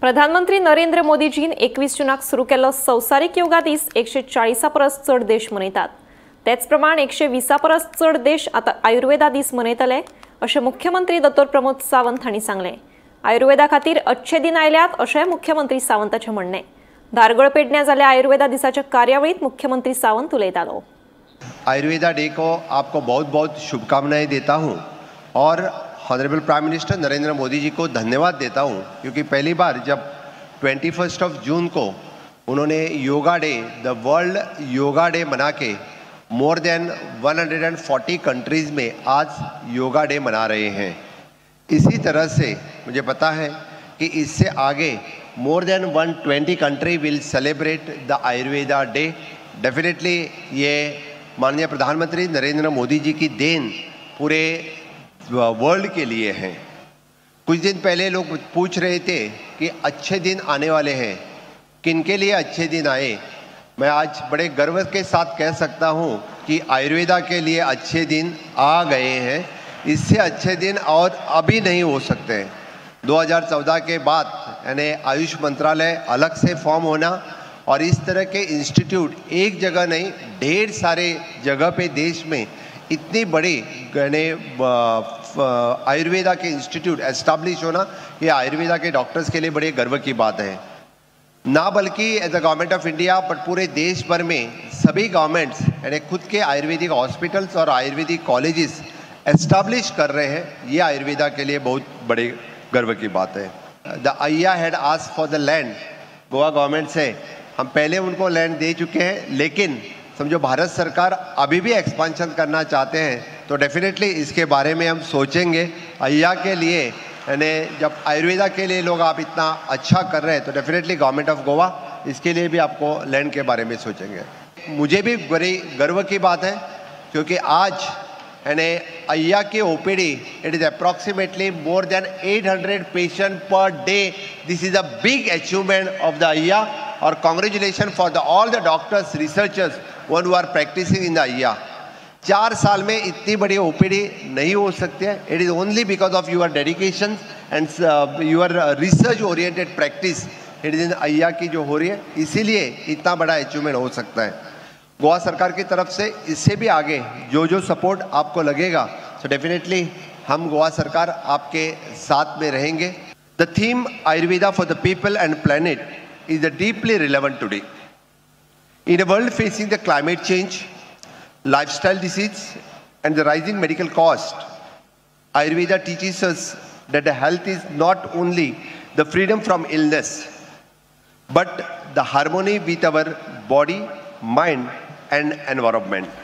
प्रधानमंत्री नरेंद्र मोदीजीन 21 जूनाक सुरू केल्लो संवसारीक योगा दीस 140 परस चड देश मनयतात। तेच प्रमाण 120 परस चड देश आता आयुर्वेदा दीस मनयतले अशें मुख्यमंत्री डॉ. प्रमोद सावंत हांणी सांगलें। आयुर्वेदा खातीर अच्छे दिन आयल्यात अशें मुख्यमंत्री सावंताचें म्हणणें। धारगळ पेडण्यां जाल्ल्या आयुर्वेदा दिसाच्या कार्यावळीत मुख्यमंत्री सावंत उलयतालो। आयुर्वेदा डे को आपको बहुत बहुत शुभकामनाएं देता हूं और honourable prime minister Narendra Modi ji को धन्यवाद देता हूं, क्योंकि पहली बार जब 21 जून को उन्होंने yoga day, the world yoga day मना के मोर देन 140 कंट्रीज में आज योगा डे मना रहे हैं। इसी तरह से मुझे पता है कि इससे आगे more than 120 country will celebrate the Ayurveda day. Definitely ये माननीय प्रधानमंत्री नरेंद्र मोदी जी की देन पूरे वर्ल्ड के लिए है। कुछ दिन पहले लोग पूछ रहे थे कि अच्छे दिन आने वाले हैं, किनके लिए अच्छे दिन आए। मैं आज बड़े गर्व के साथ कह सकता हूं कि आयुर्वेदा के लिए अच्छे दिन आ गए हैं। इससे अच्छे दिन और अभी नहीं हो सकते। 2014 के बाद यानी आयुष मंत्रालय अलग से फॉर्म होना और इस तरह के इंस्टीट्यूट एक जगह नहीं ढेर सारे जगह पे देश में इतनी बड़ी आयुर्वेदा के इंस्टीट्यूट एस्टैब्लिश होना, ये आयुर्वेदा के डॉक्टर्स के लिए बड़े गर्व की बात है। ना बल्कि as a government of India but पूरे देश भर में सभी गवर्नमेंट्स यानी खुद के आयुर्वेदिक हॉस्पिटल्स और आयुर्वेदिक कॉलेजेस एस्टैब्लिश कर रहे हैं। ये आयुर्वेदा के लिए बहुत बड़े गर्व की बात है। The Ayya had asked for the land. Goa government से हम पहले उनको लैंड दे चुके हैं, लेकिन समझो भारत सरकार अभी भी एक्सपांशन करना चाहते हैं, तो डेफिनेटली इसके बारे में हम सोचेंगे। अय्या के लिए यानी जब आयुर्वेदा के लिए लोग आप इतना अच्छा कर रहे हैं, तो डेफिनेटली गवर्नमेंट ऑफ गोवा इसके लिए भी आपको लैंड के बारे में सोचेंगे। मुझे भी बड़ी गर्व की बात है, क्योंकि आज यानी अय्या की OPD it is approximately more than 800 patient per day. This is a big achievement of the अय्या और congratulation for the all the doctors researchers one who are practising in the अय्या। 4 साल में इतनी बड़ी ओपीडी नहीं हो सकती है। It is only because of your dedication and your research oriented practice. It is in अय्या की जो हो रही है, इसीलिए इतना बड़ा अचीवमेंट हो सकता है। गोवा सरकार की तरफ से इससे भी आगे जो जो सपोर्ट आपको लगेगा, सो डेफिनेटली हम गोवा सरकार आपके साथ में रहेंगे। The theme Ayurveda for the people and planet is deeply relevant today. In a world facing the climate change, lifestyle disease, and the rising medical cost, Ayurveda teaches us that the health is not only the freedom from illness, but the harmony with our body, mind, and environment.